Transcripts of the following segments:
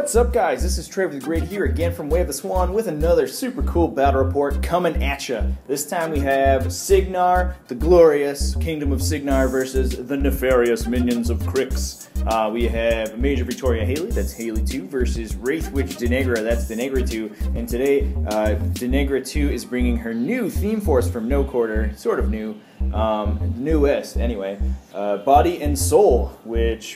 What's up, guys? This is Deneghra2 here again from Way of the Swan with another super cool battle report coming at ya. This time we have Cygnar, the glorious Kingdom of Cygnar versus the nefarious minions of Cryx. We have Major Victoria Haley, that's Haley2, versus Wraith Witch Deneghra, that's Deneghra2. And today, Deneghra2 is bringing her new theme force from No Quarter, sort of new, newest anyway, Body and Soul, which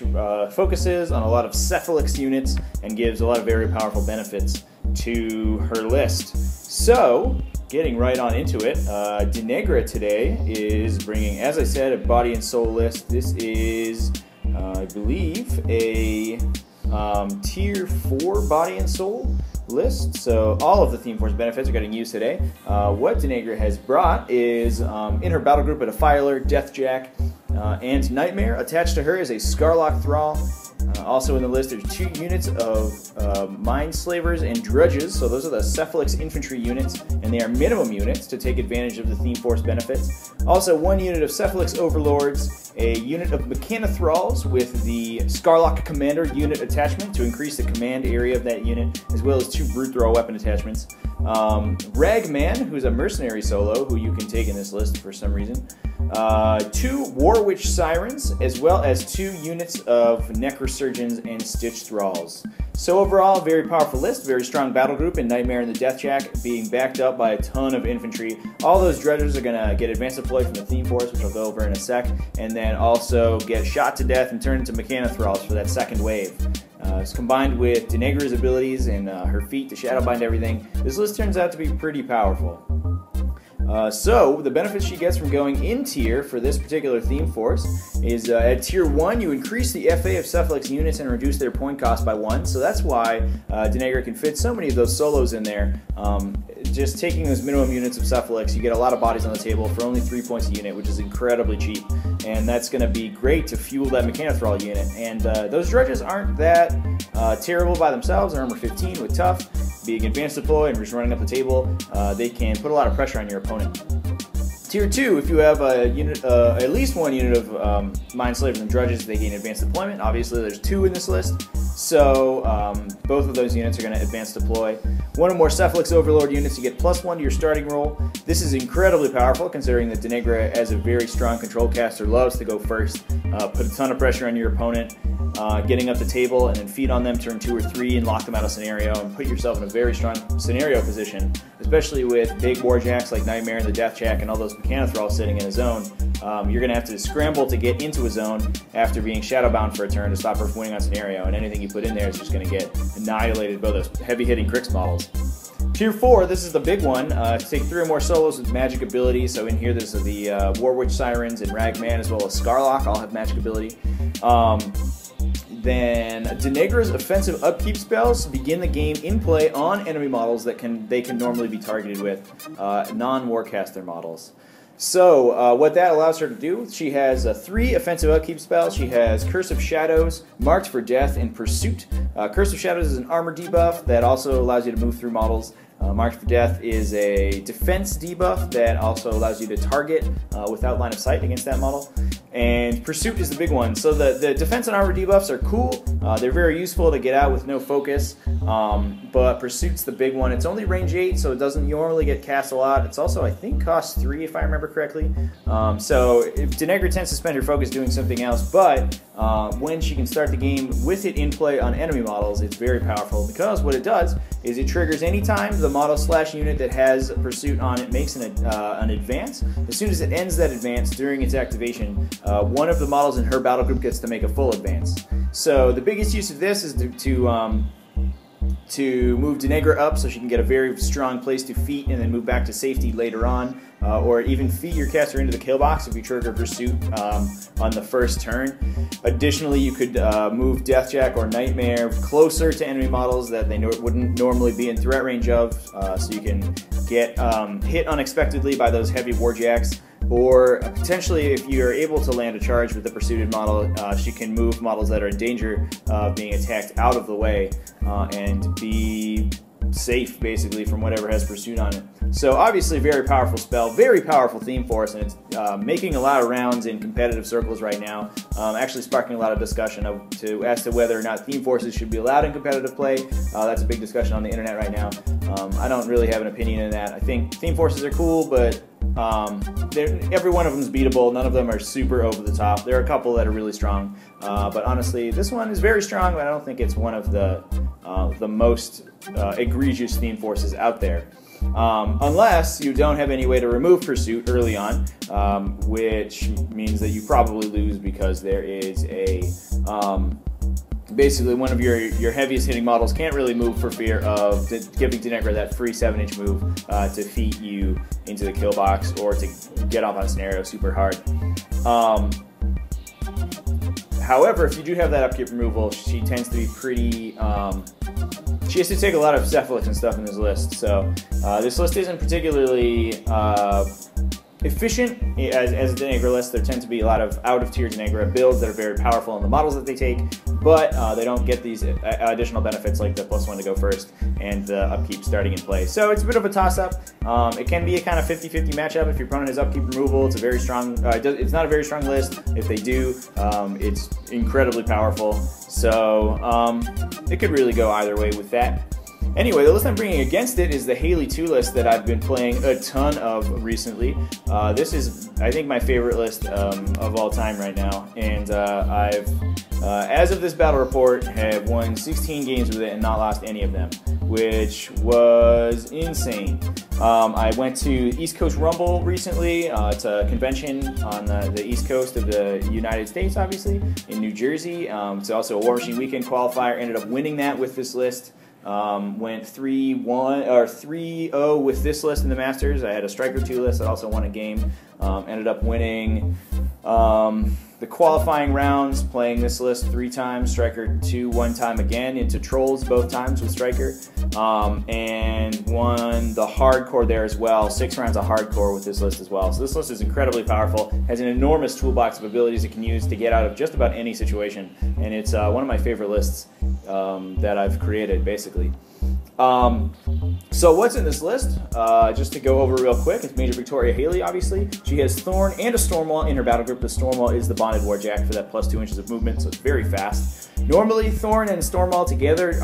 focuses on a lot of Cephalyx units and gives a lot of very powerful benefits to her list. So, getting right on into it, Deneghra today is bringing, as I said, a Body and Soul list. This is, I believe, a Tier 4 Body and Soul list, so all of the Theme Force benefits are getting used today. What Deneghra has brought is, in her battle group, a Defiler, Deathjack, and Nightmare. Attached to her is a Scarlock Thrall. Also in the list, there's 2 units of Mind Slavers and Drudges, so those are the Cephalyx infantry units, and they are minimum units to take advantage of the Theme Force benefits. Also, 1 unit of Cephalyx Overlords, a unit of MkII Thralls with the Scarlock Commander unit attachment to increase the command area of that unit, as well as 2 Brute Throw weapon attachments. Ragman, who's a mercenary solo, who you can take in this list for some reason. 2 War Witch Sirens, as well as 2 units of Necrosurgeons and Stitch Thralls. So overall, very powerful list, very strong battle group, and Nightmare and the Deathjack being backed up by a ton of infantry. All those Dredgers are going to get advanced deploy from the Theme Force, which I'll go over in a sec, and then also get shot to death and turned into MkII Thralls for that second wave. It's combined with Deneghra's abilities and her feat to shadowbind everything. This list turns out to be pretty powerful. So, the benefits she gets from going in tier for this particular theme force is at tier 1, you increase the FA of Cephalyx units and reduce their point cost by 1. So that's why Deneghra can fit so many of those solos in there. Just taking those minimum units of Cephalyx, you get a lot of bodies on the table for only 3 points a unit, which is incredibly cheap. And that's going to be great to fuel that MkII Thrall unit. And those Drudges aren't that terrible by themselves. They're armor 15 with tough. Being advanced deploy and just running up the table, they can put a lot of pressure on your opponent. Tier 2, if you have a unit, at least 1 unit of Mind Slavers and Drudges, they gain advanced deployment. Obviously, there's 2 in this list, so both of those units are going to advance deploy. 1 or more Cephalyx Overlord units, you get +1 to your starting roll. This is incredibly powerful, considering that Deneghra, as a very strong control caster, loves to go first, put a ton of pressure on your opponent, getting up the table, and then feed on them turn 2 or 3 and lock them out of scenario, and put yourself in a very strong scenario position, especially with big warjacks like Nightmare and the Deathjack and all those MkII Thralls sitting in a zone. You're going to have to scramble to get into a zone after being shadowbound for a turn to stop her from winning on scenario, and anything you put in there is just going to get annihilated by those heavy-hitting Cryx models. Tier 4, this is the big one. Take 3 or more solos with magic ability. So in here, there's the War Witch Sirens and Ragman, as well as Scarlock, all have magic ability. Then Deneghra's offensive upkeep spells begin the game in play on enemy models that they can normally be targeted with, non-Warcaster models. So what that allows her to do, she has 3 offensive upkeep spells. She has Curse of Shadows, Marked for Death, and Pursuit. Curse of Shadows is an armor debuff that also allows you to move through models. Marked for Death is a defense debuff that also allows you to target without line of sight against that model. And Pursuit is the big one. So the defense and armor debuffs are cool. They're very useful to get out with no focus. But Pursuit's the big one. It's only range 8, so it doesn't normally get cast a lot. It's also, I think, cost 3 if I remember correctly. So if Deneghra tends to spend her focus doing something else, but when she can start the game with it in play on enemy models, it's very powerful, because what it does is it triggers anytime the model/unit that has Pursuit on it makes an advance. As soon as it ends that advance during its activation, one of the models in her battle group gets to make a full advance. So the biggest use of this is to move Deneghra up so she can get a very strong place to feat and then move back to safety later on, or even feed your caster into the kill box if you trigger Pursuit on the first turn. Additionally, you could move Deathjack or Nightmare closer to enemy models that they wouldn't normally be in threat range of, so you can get hit unexpectedly by those heavy warjacks. Or potentially, if you're able to land a charge with the pursued model, she can move models that are in danger of being attacked out of the way and be safe, basically, from whatever has Pursuit on it. So obviously very powerful spell, very powerful theme force, and it's making a lot of rounds in competitive circles right now, actually sparking a lot of discussion as to whether or not theme forces should be allowed in competitive play. That's a big discussion on the internet right now. I don't really have an opinion in that. I think theme forces are cool, but every one of them is beatable. None of them are super over the top. There are a couple that are really strong, but honestly, this one is very strong, but I don't think it's one of the most egregious theme forces out there. Unless you don't have any way to remove Pursuit early on, which means that you probably lose because there is a basically one of your heaviest hitting models can't really move for fear of giving Deneghra that free 7-inch move to feed you into the kill box or to get off on scenario super hard. However, if you do have that upkeep removal, she tends to be pretty... she has to take a lot of Cephalyx and stuff in this list, so this list isn't particularly efficient as a Deneghra list. There tend to be a lot of out-of-tier Deneghra builds that are very powerful in the models that they take, but they don't get these additional benefits like the +1 to go first and the upkeep starting in play. So it's a bit of a toss-up. It can be a kind of 50-50 matchup if your opponent has upkeep removal. It's a very strong. It's not a very strong list. If they do, it's incredibly powerful. So it could really go either way with that. Anyway, the list I'm bringing against it is the Haley2 list that I've been playing a ton of recently. This is, I think, my favorite list of all time right now, and I've, as of this battle report, have won 16 games with it and not lost any of them, which was insane. I went to East Coast Rumble recently. It's a convention on the East Coast of the United States, obviously, in New Jersey. It's also a Warmachine weekend qualifier. Ended up winning that with this list. Went 3-1 or 3-0 with this list in the Masters. I had a Striker 2 list that also won a game. Ended up winning the qualifying rounds, playing this list 3 times, Striker 2 1 time again, into Trolls both times with Striker, and won the Hardcore there as well, 6 rounds of Hardcore with this list as well. So this list is incredibly powerful, has an enormous toolbox of abilities it can use to get out of just about any situation, and it's one of my favorite lists that I've created, basically. So what's in this list? Just to go over real quick, it's Major Victoria Haley, obviously. She has Thorn and a Stormwall in her battle group. The Stormwall is the bonded Warjack for that +2 inches of movement, so it's very fast. Normally, Thorn and Stormwall together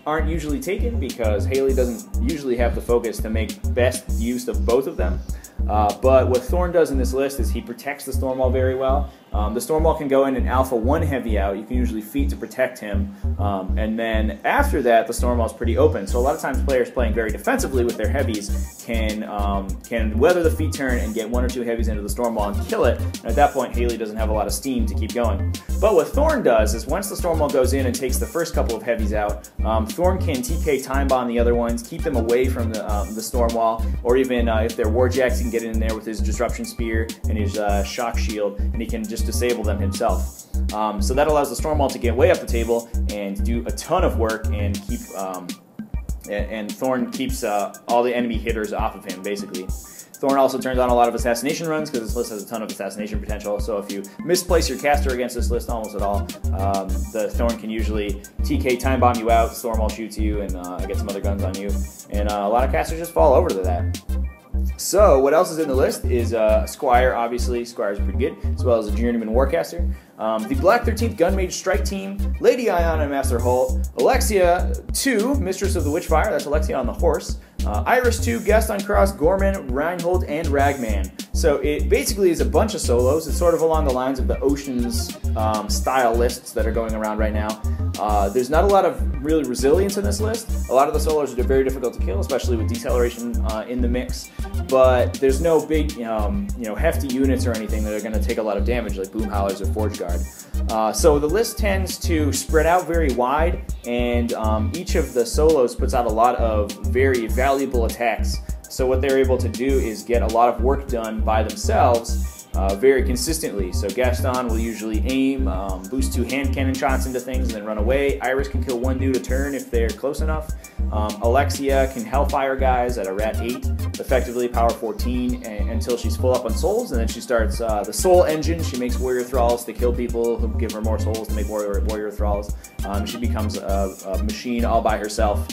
aren't usually taken because Haley doesn't usually have the focus to make best use of both of them. But what Thorn does in this list is he protects the Stormwall very well. The Stormwall can go in an Alpha 1 heavy out. You can usually feat to protect him. And then after that, the Stormwall is pretty open. So a lot of times players playing very defensively with their heavies can weather the feat turn and get 1 or 2 heavies into the Stormwall and kill it. And at that point, Haley doesn't have a lot of steam to keep going. But what Thorn does is once the Stormwall goes in and takes the first couple of heavies out, Thorn can TK Time Bomb the other ones, keep them away from the Stormwall, or even if they're Warjacks, he can get in there with his Disruption Spear and his Shock Shield, and he can just disable them himself. So that allows the Stormwall to get way up the table and do a ton of work and keep and Thorn keeps all the enemy hitters off of him, basically. Thorn also turns on a lot of assassination runs because this list has a ton of assassination potential, so if you misplace your caster against this list almost at all, the Thorn can usually TK Time Bomb you out, Stormwall shoots you, and get some other guns on you, and a lot of casters just fall over to that. So, what else is in the list is Squire, obviously. Squire's pretty good, as well as a Journeyman Warcaster. The Black 13th Gunmage Strike Team, Lady Iona Master Holt, Alexia 2, Mistress of the Witchfire, that's Alexia on the horse, Iris 2, Gaston Cross, Gorman, Reinhold, and Ragman. So it basically is a bunch of solos. It's sort of along the lines of the Oceans style lists that are going around right now. There's not a lot of really resilience in this list. A lot of the solos are very difficult to kill, especially with deceleration in the mix. But there's no big, hefty units or anything that are going to take a lot of damage, like Boom Howlers or Forge Guard. So the list tends to spread out very wide, and each of the solos puts out a lot of very valuable attacks. So what they're able to do is get a lot of work done by themselves very consistently. So Gaston will usually aim, boost 2 hand cannon shots into things and then run away. Iris can kill 1 dude a turn if they're close enough. Alexia can Hellfire guys at a Rat 8, effectively power 14 until she's full up on souls, and then she starts the Soul Engine. She makes Warrior Thralls to kill people who give her more souls to make Warrior Thralls. She becomes a machine all by herself,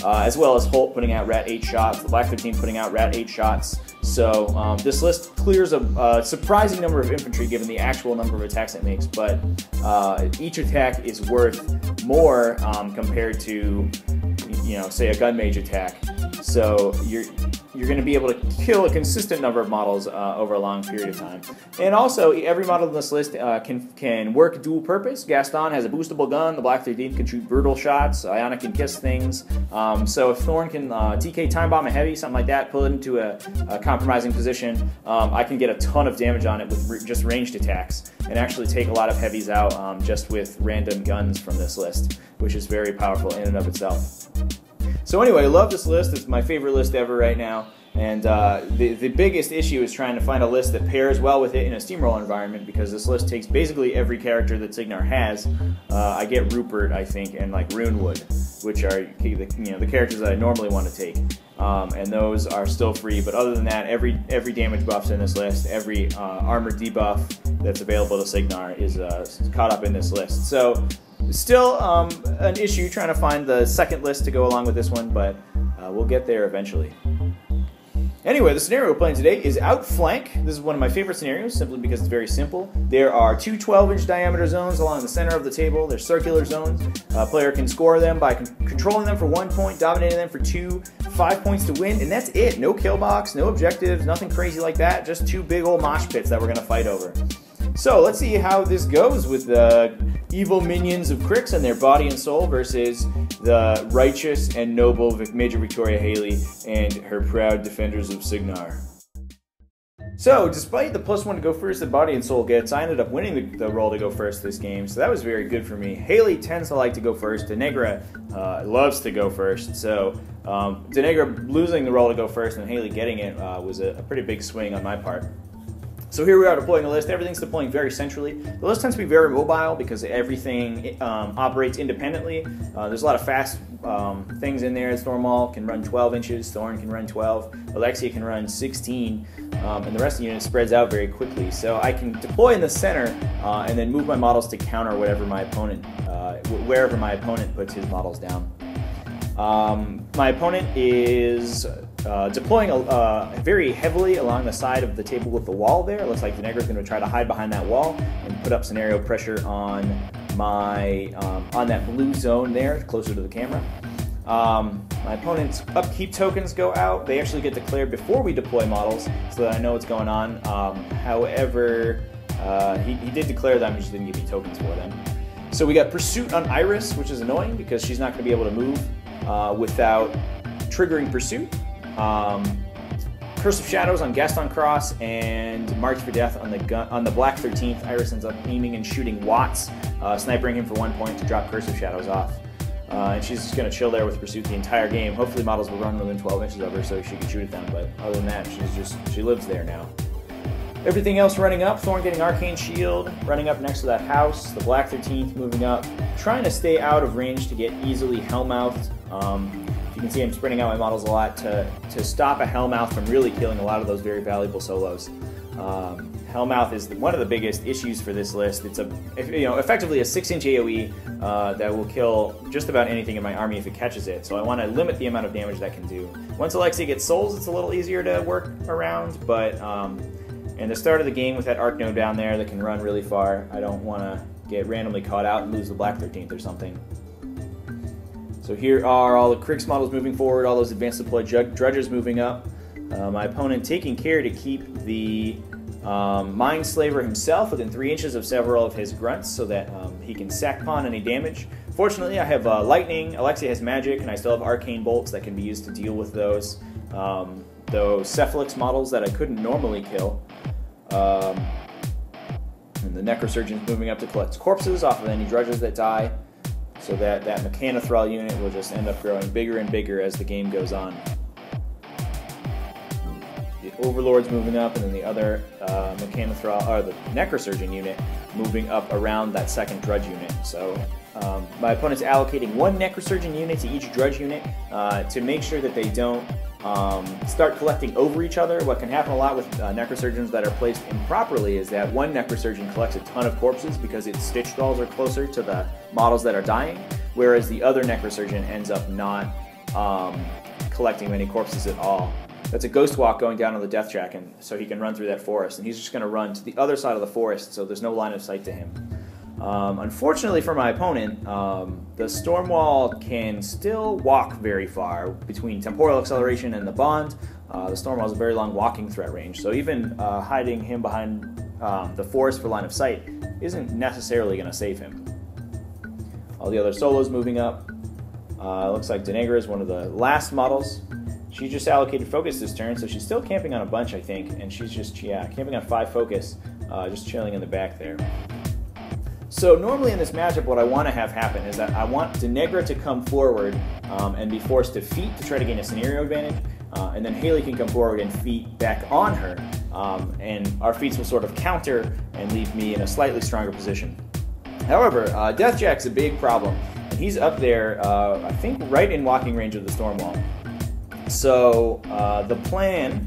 as well as Holt putting out Rat 8 shots, the Black 13 putting out Rat 8 shots. So this list clears a surprising number of infantry given the actual number of attacks it makes, but each attack is worth more compared to, you know, say a gun mage attack. So you're going to be able to kill a consistent number of models over a long period of time. And also, every model in this list can work dual purpose. Gaston has a boostable gun. The Black 13 can shoot brutal shots. Ionic can kiss things. So if Thorn can TK Time Bomb a heavy, something like that, pull it into a compromising position, I can get a ton of damage on it with just ranged attacks and actually take a lot of heavies out just with random guns from this list, which is very powerful in and of itself. So anyway, I love this list. It's my favorite list ever right now. And the biggest issue is trying to find a list that pairs well with it in a steamroll environment, because this list takes basically every character that Cygnar has. I get Rupert, I think, and like Runewood, which are the characters that I normally want to take. And those are still free, but other than that, every damage buff's in this list. Every armor debuff that's available to Cygnar is caught up in this list. So still an issue trying to find the second list to go along with this one, but we'll get there eventually. Anyway, the scenario we're playing today is Outflank. This is one of my favorite scenarios simply because it's very simple. There are two 12-inch diameter zones along the center of the table. They're circular zones. A player can score them by controlling them for 1 point, dominating them for 2, 5 points to win, and that's it. No kill box, no objectives, nothing crazy like that. Just two big old mosh pits that we're going to fight over. So let's see how this goes with the evil minions of Cryx and their body and soul versus the righteous and noble Major Victoria Haley and her proud defenders of Cygnar. So, despite the +1 to go first that body and soul gets, I ended up winning the roll to go first this game, so that was very good for me. Haley tends to like to go first. Deneghra loves to go first, so Deneghra losing the roll to go first and Haley getting it was a pretty big swing on my part. So here we are deploying the list. Everything's deploying very centrally. The list tends to be very mobile because everything operates independently. There's a lot of fast things in there. Stormwall can run 12 inches, Thorn can run 12, Alexia can run 16, and the rest of the unit spreads out very quickly. So I can deploy in the center and then move my models to counter wherever my opponent puts his models down. My opponent is deploying very heavily along the side of the table with the wall there. It looks like Deneghra is going to try to hide behind that wall and put up scenario pressure on my on that blue zone there, closer to the camera. My opponent's upkeep tokens go out. They actually get declared before we deploy models, so that I know what's going on. However, he did declare them, he just didn't give me tokens for them. So we got Pursuit on Iris, which is annoying because she's not going to be able to move without triggering Pursuit. Curse of Shadows on Gaston Cross and March for Death on the Black 13th. Iris ends up aiming and shooting WotS, snipering him for 1 point to drop Curse of Shadows off. And she's just going to chill there with Pursuit the entire game. Hopefully models will run within 12 inches of her so she can shoot at them, but other than that, she lives there now. Everything else running up, Thorn getting Arcane Shield, running up next to that house, the Black 13th moving up, trying to stay out of range to get easily Hellmouthed. You can see I'm spreading out my models a lot to stop a Hellmouth from really killing a lot of those very valuable solos. Hellmouth is one of the biggest issues for this list. It's effectively a 6-inch AoE that will kill just about anything in my army if it catches it. So I want to limit the amount of damage that can do. Once Alexia gets souls, it's a little easier to work around, but in the start of the game with that Arc Node down there that can run really far, I don't want to get randomly caught out and lose the Black 13th or something. So here are all the Cryx models moving forward, all those advanced deployed drudges moving up. My opponent taking care to keep the Mindslaver himself within 3 inches of several of his grunts so that he can sack pawn any damage. Fortunately, I have lightning, Alexia has magic, and I still have arcane bolts that can be used to deal with those Cephalyx models that I couldn't normally kill. And the Necrosurgeon's moving up to collect corpses off of any drudges that die, so that MkII unit will just end up growing bigger and bigger as the game goes on. The Overlord's moving up, and then the other the Necrosurgeon unit moving up around that second drudge unit. So my opponent's allocating one Necrosurgeon unit to each Drudge unit to make sure that they don't start collecting over each other. What can happen a lot with Necrosurgeons that are placed improperly is that one Necrosurgeon collects a ton of corpses because its stitch thralls are closer to the models that are dying, whereas the other Necrosurgeon ends up not collecting many corpses at all. That's a Ghost Walk going down on the Death Jack, and so he can run through that forest, and he's just going to run to the other side of the forest, so there's no line of sight to him. Unfortunately for my opponent, the Stormwall can still walk very far between Temporal Acceleration and the Bond. The Stormwall is a very long walking threat range, so even hiding him behind the forest for line of sight isn't necessarily going to save him. All the other solos moving up. Looks like Deneghra is one of the last models. She just allocated focus this turn, so she's still camping on a bunch, I think, and she's just, camping on 5 focus, just chilling in the back there. So normally in this matchup, what I want to have happen is that I want Deneghra to come forward and be forced to feat to try to gain a scenario advantage, and then Haley can come forward and feat back on her, and our feats will sort of counter and leave me in a slightly stronger position. However, Death Jack's a big problem, and he's up there, I think, right in walking range of the Stormwall. So the plan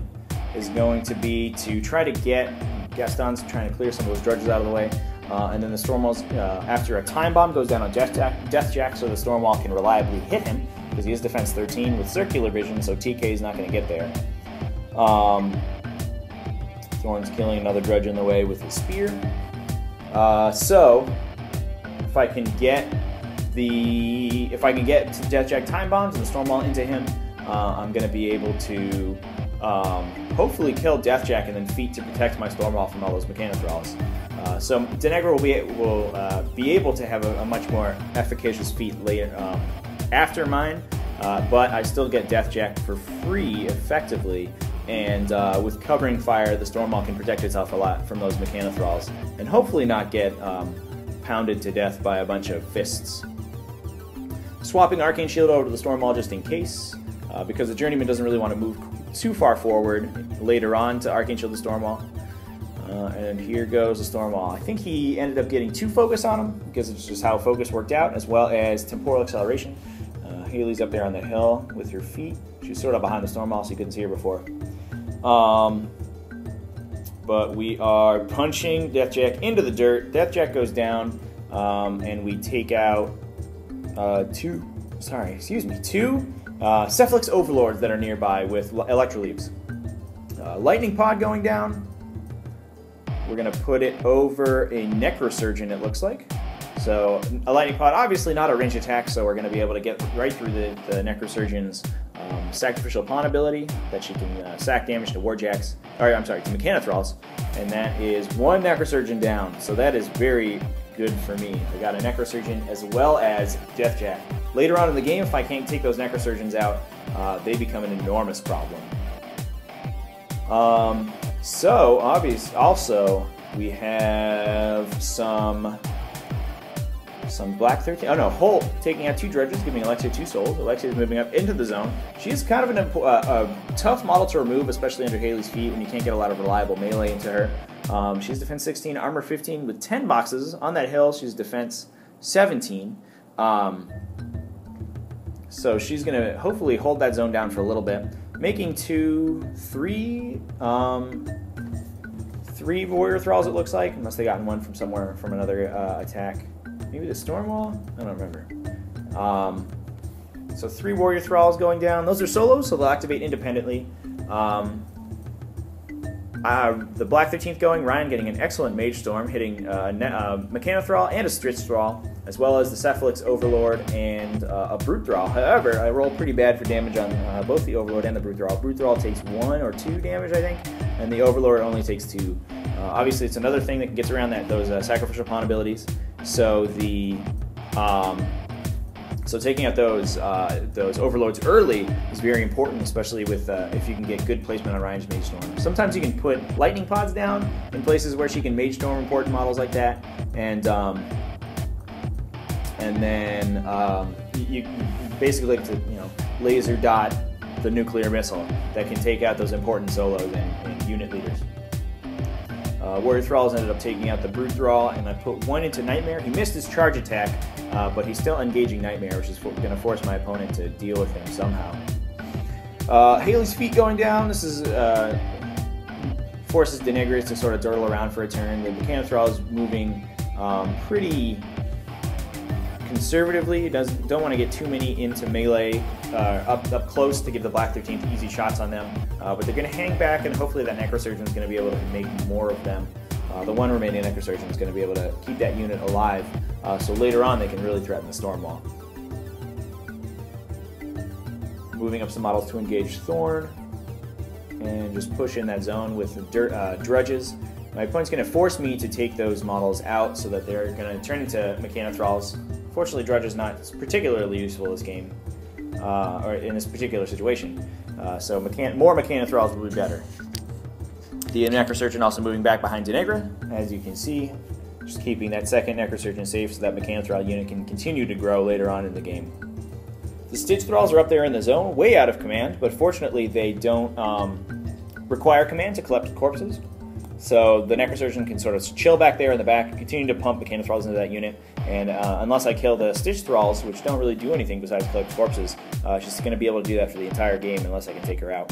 is going to be to try to get Gaston's trying to clear some of those Drudges out of the way, and then the Stormwall's, after a Time Bomb goes down on Death Jack, so the Stormwall can reliably hit him, because he is defense 13 with Circular Vision, so TK is not going to get there. Thorn's killing another Drudge in the way with his Spear. So if I can get Death Jack Time Bombs and the Stormwall into him, I'm going to be able to hopefully kill Death Jack and then feat to protect my Stormwall from all those MkII Thralls. So Deneghra will be able to have a much more efficacious feat later after mine, but I still get Death Jack for free effectively, and with covering fire, the Stormwall can protect itself a lot from those MkII Thralls, and hopefully not get pounded to death by a bunch of fists. Swapping Arcane Shield over to the Stormwall just in case, because the Journeyman doesn't really want to move too far forward later on to Arcane Shield the Stormwall. And here goes the Stormwall. I think he ended up getting 2 focus on him, because it's just how focus worked out, as well as Temporal Acceleration. Haley's up there on the hill with her feet. She's sort of behind the Stormwall, so you couldn't see her before. But we are punching Death Jack into the dirt. Death Jack goes down, and we take out 2 Cephalyx Overlords that are nearby with Electroleaves. Lightning Pod going down. We're going to put it over a Necrosurgeon, it looks like. So a Lightning Pod, obviously not a range attack, so we're going to be able to get right through the Necrosurgeon's Sacrificial Pawn ability, that she can sack damage to Warjacks, or I'm sorry, to MkII Thralls, and that is 1 Necrosurgeon down. So that is very good for me. I got a Necrosurgeon as well as Death Jack. Later on in the game, if I can't take those Necrosurgeons out, they become an enormous problem. So, also, we have some Black 13. Oh no, Holt taking out 2 Drudges, giving Alexia 2 souls. Alexia is moving up into the zone. She's kind of a tough model to remove, especially under Haley's feet when you can't get a lot of reliable melee into her. She's defense 16, armor 15 with 10 boxes. On that hill, she's defense 17. So she's going to hopefully hold that zone down for a little bit, making 3 Warrior Thralls, it looks like, unless they gotten one from somewhere, from another attack. Maybe the Stormwall? I don't remember. So 3 Warrior Thralls going down. Those are solos, so they'll activate independently. The Black 13th going, Ryan getting an excellent Mage Storm, hitting a MkII Thrall and a Stritch Thrall, as well as the Cephalyx Overlord and a Brute Thrall. However, I roll pretty bad for damage on both the Overlord and the Brute Thrall. Brute Thrall takes 1 or 2 damage, I think, and the Overlord only takes 2. Obviously, it's another thing that gets around those Sacrificial Pawn abilities. So so taking out those Overlords early is very important, especially with if you can get good placement on Ryan's Mage Storm. Sometimes you can put Lightning Pods down in places where she can Mage Storm important models like that, and then you basically like to laser dot the nuclear missile that can take out those important solos and unit leaders. Warrior Thralls ended up taking out the Brute Thrall, and I put 1 into Nightmare. He missed his charge attack, but he's still engaging Nightmare, which is going to force my opponent to deal with him somehow. Haley's feet going down. This is forces Deneghra to sort of dawdle around for a turn. The MkII is moving pretty conservatively. Don't want to get too many into melee up close to give the Black 13th easy shots on them, but they're going to hang back, and hopefully that Necrosurgeon is going to be able to make more of them. The one remaining Necrosurgeon is going to be able to keep that unit alive, so later on they can really threaten the Storm Wall. Moving up some models to engage Thorn, and just push in that zone with the Drudges. My opponent's going to force me to take those models out so that they're going to turn into MkII. Fortunately, Drudge is not particularly useful this game, or in this particular situation. So more MkII will be better. The Necrosurgeon also moving back behind Deneghra, as you can see, just keeping that second Necrosurgeon safe so that MkII unit can continue to grow later on in the game. The Stitch Thralls are up there in the zone, way out of command, but fortunately they don't require command to collect corpses. So the Necrosurgeon can sort of chill back there in the back, continue to pump MkII into that unit, and unless I kill the Stitch Thralls, which don't really do anything besides collect corpses, she's going to be able to do that for the entire game unless I can take her out.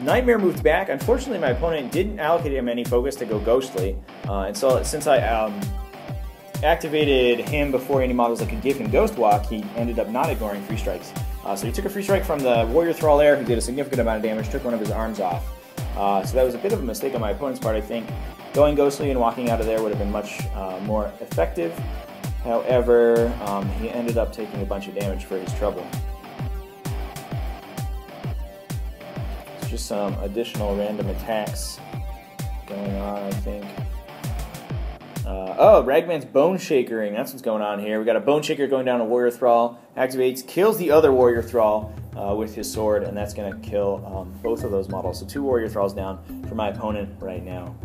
Nightmare moved back. Unfortunately, my opponent didn't allocate him any focus to go Ghostly, and so since I activated him before any models that could give him Ghost Walk, he ended up not ignoring free strikes. So he took a free strike from the Warrior Thrall there, who did a significant amount of damage, took one of his arms off. So that was a bit of a mistake on my opponent's part, I think. Going Ghostly and walking out of there would have been much more effective. However, he ended up taking a bunch of damage for his trouble. Just some additional random attacks going on, I think. Oh, Ragman's Bone Shakering. That's what's going on here. We got a Bone Shaker going down a Warrior Thrall. Activates, kills the other Warrior Thrall with his sword, and that's going to kill both of those models. So 2 Warrior Thralls down for my opponent right now.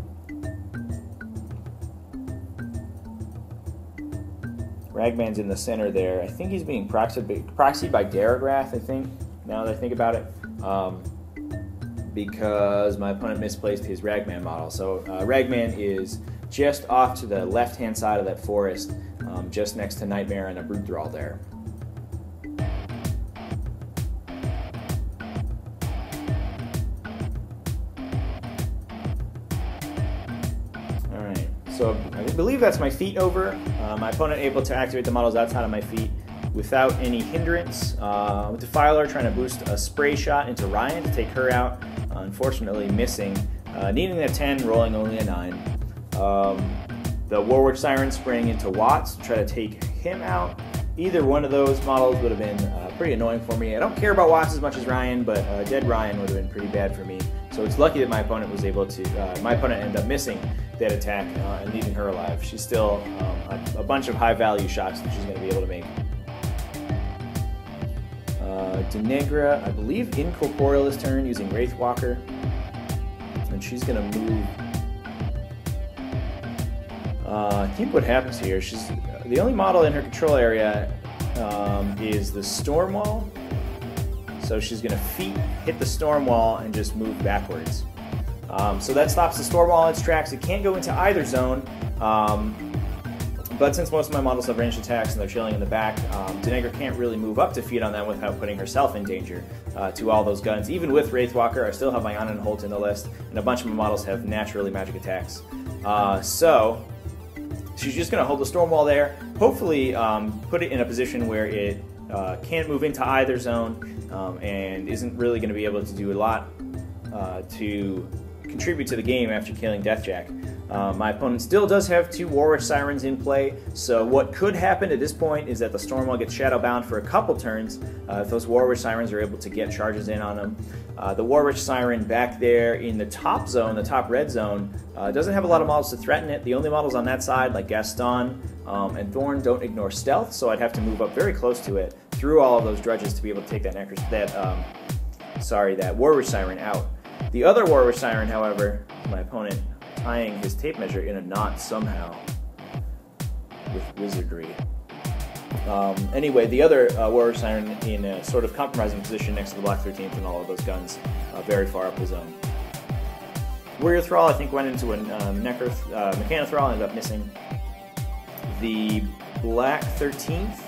Ragman's in the center there. I think he's being proxied by Deneghra2, I think, now that I think about it. Because my opponent misplaced his Ragman model. So Ragman is just off to the left-hand side of that forest, just next to Nightmare and a Brute Thrall there. Alright, so I believe that's my feat over. My opponent able to activate the models outside of my feat without any hindrance. With Defiler trying to boost a spray shot into Ryan to take her out. Unfortunately missing. Needing a 10, rolling only a 9. The War Witch Siren spraying into WotS to try to take him out. Either one of those models would have been pretty annoying for me. I don't care about WotS as much as Ryan, but dead Ryan would have been pretty bad for me. So it's lucky that my opponent was able to, my opponent ended up missing that attack and leaving her alive. She's still a bunch of high value shots that she's going to be able to make. Deneghra, I believe, incorporeal this turn using Wraith Walker, and she's going to move. I think what happens here, she's the only model in her control area is the Storm Wall, so she's going to feet, hit the Storm Wall, and just move backwards. So that stops the Storm Wall in its tracks. It can't go into either zone. But since most of my models have ranged attacks and they're chilling in the back, Deneghra can't really move up to feed on them without putting herself in danger to all those guns. Even with Wraith Walker, I still have my Anna and Holt in the list, and a bunch of my models have naturally magic attacks. So she's just going to hold the Storm Wall there, hopefully put it in a position where it can't move into either zone and isn't really going to be able to do a lot to contribute to the game after killing Deathjack. My opponent still does have 2 War Witch Sirens in play, so what could happen at this point is that the Storm Wall gets Shadowbound for a couple turns if those War Witch Sirens are able to get charges in on them. The War Witch Siren back there in the top zone, the top red zone, doesn't have a lot of models to threaten it. The only models on that side, like Gaston and Thorn, don't ignore stealth, so I'd have to move up very close to it through all of those Drudges to be able to take that War Witch Siren out. The other War Witch Siren, however, my opponent tying his tape measure in a knot somehow with wizardry. Anyway, the other War Witch Siren in a sort of compromising position next to the Black 13th and all of those guns very far up the zone. Warrior Thrall, I think, went into a MkII Thrall, ended up missing. the Black 13th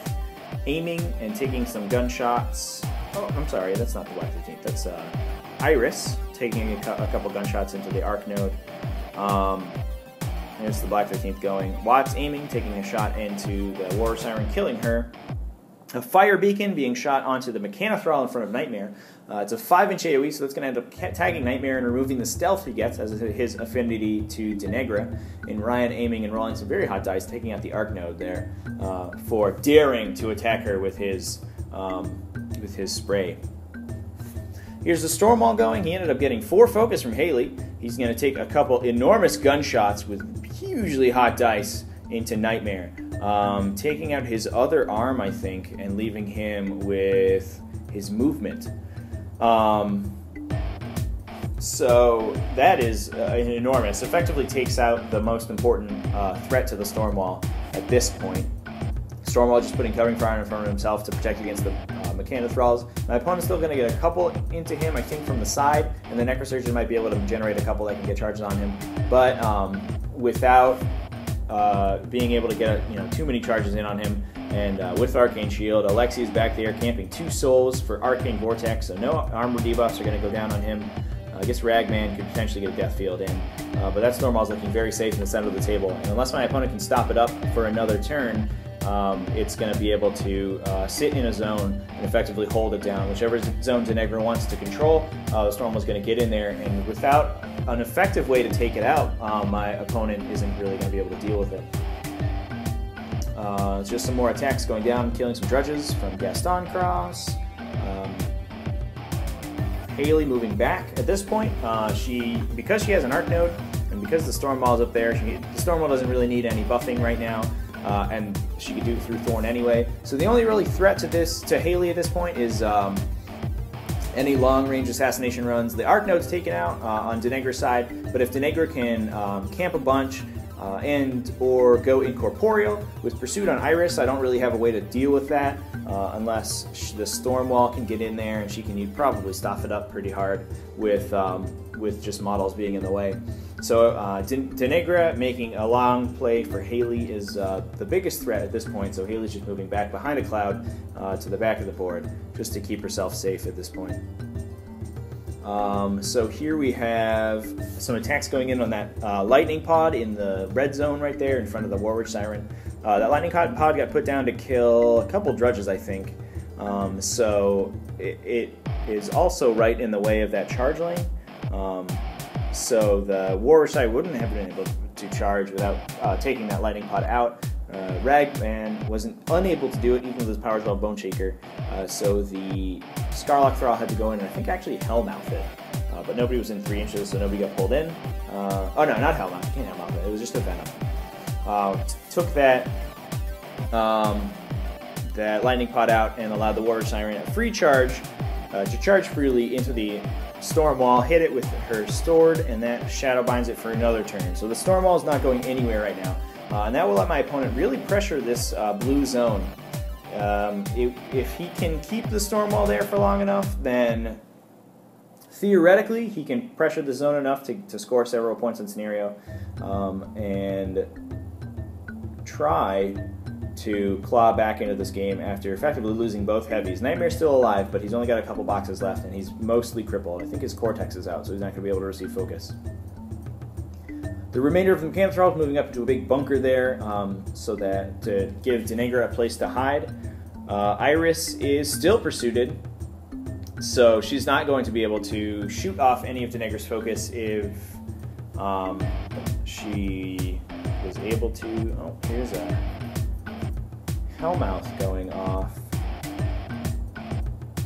aiming and taking some gunshots. Oh, I'm sorry, that's not the Black 13th. That's Iris taking a couple gunshots into the arc node. There's the Black 13th going. WotS aiming, taking a shot into the War Siren, killing her. A fire beacon being shot onto the MkII in front of Nightmare. It's a 5-inch AoE, so that's going to end up tagging Nightmare and removing the stealth he gets as his affinity to Deneghra. And Ryan aiming and rolling some very hot dice, taking out the arc node there for daring to attack her with his spray. Here's the storm wall going. He ended up getting 4 focus from Haley. He's going to take a couple enormous gunshots with hugely hot dice into Nightmare. Taking out his other arm, I think, and leaving him with his movement. So that is enormous. Effectively takes out the most important threat to the Stormwall at this point. Stormwall just putting covering fire in front of himself to protect against the MkII thralls. My opponent's still going to get a couple into him, I think, from the side, and the Necrosurgeon might be able to generate a couple that can get charges on him. But without being able to get too many charges in on him, and with Arcane Shield, Alexi is back there camping 2 souls for Arcane Vortex, so no armor debuffs are going to go down on him. I guess Ragman could potentially get a Death Field in, but that Stormwall's looking very safe in the center of the table, and unless my opponent can stop it up for another turn, it's going to be able to sit in a zone and effectively hold it down. Whichever zone Deneghra wants to control, the Stormwall's going to get in there, and without an effective way to take it out, my opponent isn't really going to be able to deal with it. Just some more attacks going down, killing some drudges from Gaston Cross. Haley moving back at this point. Because she has an arc node, and because the Stormwall's up there, the Stormwall doesn't really need any buffing right now, and she could do it through Thorn anyway. So the only really threat to Haley at this point is any long-range assassination runs. The arc node's taken out on Deneghra's side, but if Deneghra can camp a bunch and or go incorporeal with Pursuit on Iris, I don't really have a way to deal with that unless the Stormwall can get in there, and she can probably stuff it up pretty hard with just models being in the way. So Deneghra making a long play for Haley is the biggest threat at this point, so Haley's just moving back behind a cloud to the back of the board just to keep herself safe at this point. So here we have some attacks going in on that lightning pod in the red zone right there in front of the War Witch Siren. That lightning pod got put down to kill a couple drudges, I think. So it is also right in the way of that charge lane. So the War Witch Siren wouldn't have been able to charge without taking that lightning pod out. Ragman wasn't unable to do it even with his Power 12 Bone Shaker, so the Scarlock Thrall had to go in and I think actually Hellmouth it, but nobody was in 3 inches, so nobody got pulled in. Oh no, not Hellmouth, you can't Hellmouth it, it was just a Venom. Took that lightning pod out and allowed the War Witch Siren a free charge to charge freely into the Storm Wall, hit it with her sword, and that shadow binds it for another turn. So the Storm Wall is not going anywhere right now. And that will let my opponent really pressure this blue zone. If he can keep the Storm Wall there for long enough, then theoretically he can pressure the zone enough to score several points in scenario and try to claw back into this game after effectively losing both heavies. Nightmare's still alive, but he's only got a couple boxes left, and he's mostly crippled. I think his Cortex is out, so he's not going to be able to receive focus. The remainder of the MkII thrall is moving up into a big bunker there, so that to give Deneghra a place to hide. Iris is still pursued, so she's not going to be able to shoot off any of Deneghra's focus if she was able to. Oh, here's a Hellmouth going off.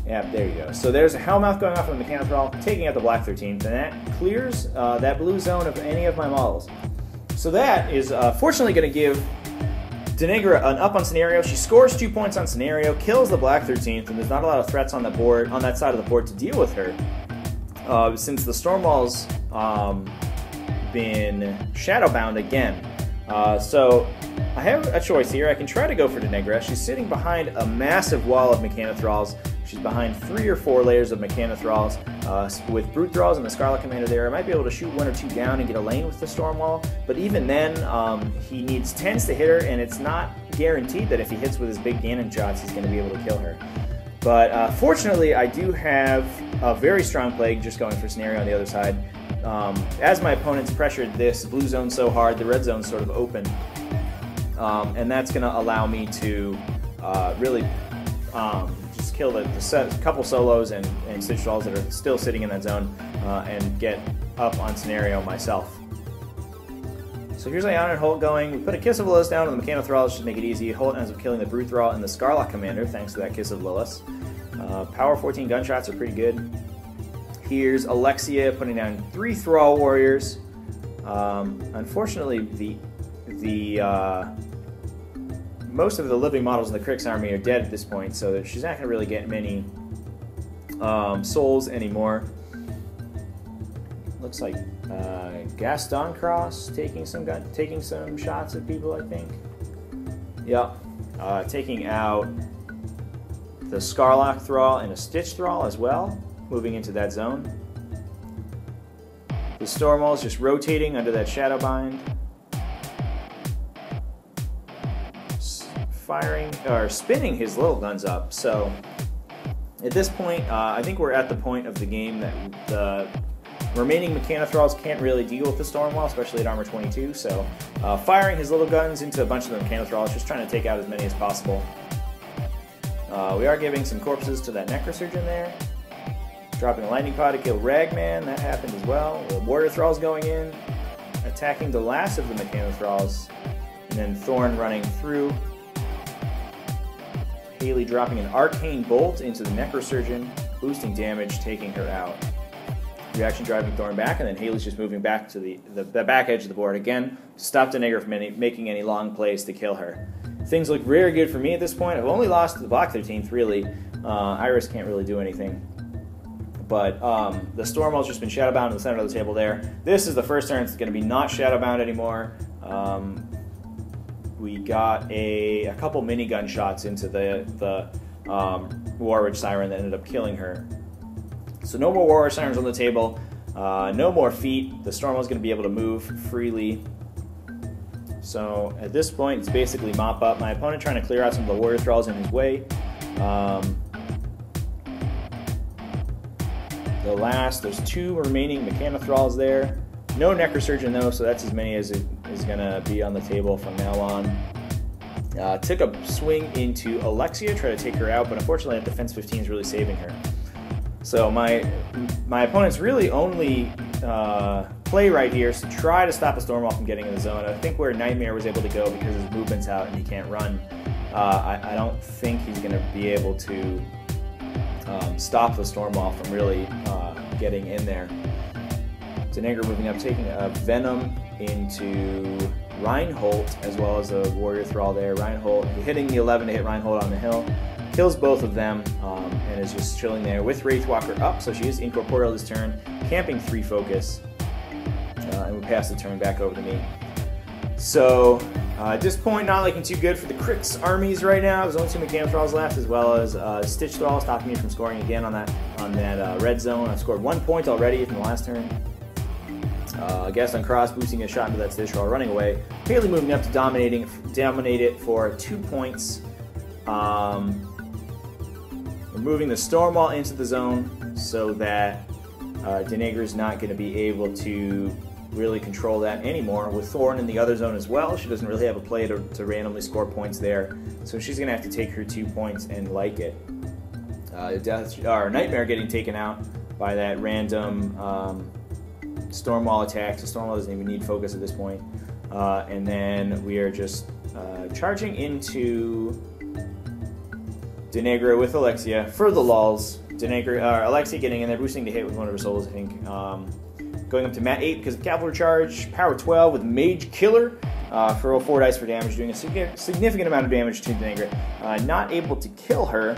Yeah, there you go. So there's a Hellmouth going off on the MkII thrall, taking out the Black 13th, and that clears that blue zone of any of my models. So that is fortunately going to give Deneghra an up on scenario. She scores 2 points on scenario, kills the Black 13th, and there's not a lot of threats on the board on that side of the board to deal with her. Since the Stormwall's been shadowbound again. So I have a choice here. I can try to go for Deneghra. She's sitting behind a massive wall of MkII thralls. She's behind 3 or 4 layers of MkII Thralls. With Brute Thralls and the Scarlet Commander there, I might be able to shoot 1 or 2 down and get a lane with the Stormwall, but even then, he needs 10s to hit her, and it's not guaranteed that if he hits with his big Ganon shots, he's going to be able to kill her. But fortunately, I do have a very strong Plague just going for scenario on the other side. As my opponents pressured this blue zone so hard, the red zone's sort of open, and that's going to allow me to really just kill the couple solos and Stitch Thralls that are still sitting in that zone and get up on scenario myself. So here's Ion and Holt going. We put a Kiss of Lilith down on the MkII Thralls just to make it easy. Holt ends up killing the Brute Thrall and the Scarlet Commander thanks to that Kiss of Lilith. Power 14 gunshots are pretty good. Here's Alexia putting down 3 Thrall Warriors. Unfortunately, most of the living models in the Cryx army are dead at this point, so she's not going to really get many souls anymore. Looks like Gaston Cross taking some shots at people, I think. Yep. Taking out the Scarlock Thrall and a Stitch Thrall as well, moving into that zone. The Stormwall is just rotating under that Shadowbind. Firing, or spinning his little guns up. So at this point, I think we're at the point of the game that the remaining MkII Thralls can't really deal with the Stormwall, especially at armor 22, so firing his little guns into a bunch of the MkII Thralls, just trying to take out as many as possible. We are giving some corpses to that Necrosurgeon there. Dropping a Lightning Pod to kill Ragman, that happened as well. The Warrior Thralls going in, attacking the last of the MkII Thralls, and then Thorn running through. Haley dropping an Arcane Bolt into the Necrosurgeon, boosting damage, taking her out. Reaction driving Thorn back, and then Haley's just moving back to the back edge of the board again to stop Deneghra from making any long plays to kill her. Things look very good for me at this point. I've only lost to the Black 13th, really. Iris can't really do anything. But the Stormwall's just been Shadowbound in the center of the table there. This is the first turn it's going to be not Shadowbound anymore. We got a couple minigun shots into the War Witch Siren that ended up killing her. So no more War Witch Sirens on the table, no more feet. The Stormwall's going to be able to move freely. So at this point, it's basically mop up. My opponent trying to clear out some of the Warrior Thralls in his way. There's 2 remaining MkII Thralls there. No Necrosurgeon though, so that's as many as it is going to be on the table from now on. Took a swing into Alexia, try to take her out, but unfortunately that defense 15 is really saving her. So my opponent's really only play right here is to try to stop a Stormwall from getting in the zone. I think where Nightmare was able to go because his movement's out and he can't run, I don't think he's going to be able to stop the Stormwall from really getting in there. Deneghra moving up, taking a Venom into Reinhold, as well as a Warrior Thrall there. Reinhold hitting the 11 to hit Reinhold on the hill. Kills both of them and is just chilling there with Wraithwalker up, so she is incorporeal this turn, camping 3 focus, and we pass the turn back over to me. So at this point, not looking too good for the Cryx armies right now. There's only 2 MkII Thralls left, as well as Stitch Thrall stopping me from scoring again on that red zone. I've scored 1 point already from the last turn. Gaston Cross boosting a shot into that Stitch Thrall, running away. Haley moving up to dominate it for 2 points. We're moving the Stormwall into the zone so that Deneghra is not going to be able to really control that anymore. With Thorn in the other zone as well, she doesn't really have a play to randomly score points there, so she's going to have to take her 2 points and like it. Nightmare getting taken out by that random Stormwall attack, so Stormwall doesn't even need focus at this point. And then we are just charging into Deneghra with Alexia for the lulz. Alexia getting in there, boosting to hit with one of her souls, I think. Going up to Mat 8 because of Cavalry Charge. Power 12 with Mage Killer for 4 dice for damage, doing a significant amount of damage to Deneghra. Not able to kill her.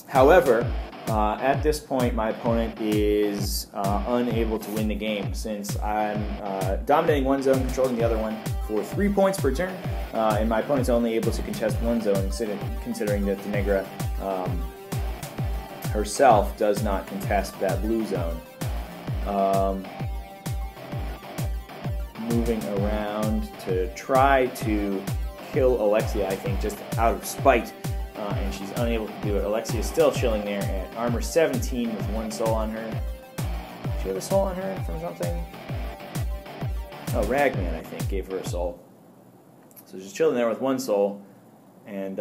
However, at this point, my opponent is unable to win the game since I'm dominating one zone, controlling the other one for 3 points per turn, and my opponent's only able to contest one zone, considering that Deneghra herself does not contest that blue zone. Moving around to try to kill Alexia, I think, just out of spite, and she's unable to do it. Alexia's still chilling there at armor 17 with 1 soul on her. Does she have a soul on her from something? Oh, Ragman, I think, gave her a soul. So she's chilling there with 1 soul, and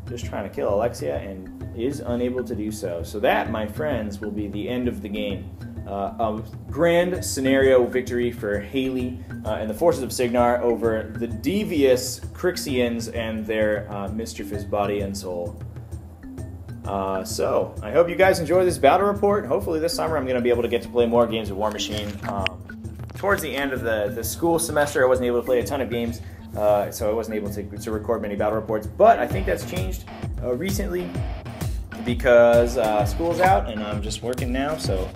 just trying to kill Alexia, and is unable to do so. So that, my friends, will be the end of the game. A grand scenario victory for Haley and the forces of Cygnar over the devious Cryxians and their mischievous body and soul. So, I hope you guys enjoy this battle report. Hopefully this summer I'm going to be able to get to play more games of Warmachine. Towards the end of the school semester, I wasn't able to play a ton of games, so I wasn't able to record many battle reports. But I think that's changed recently because school's out and I'm just working now, so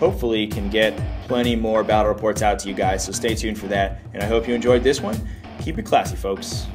hopefully can get plenty more battle reports out to you guys, so stay tuned for that. And I hope you enjoyed this one. Keep it classy, folks.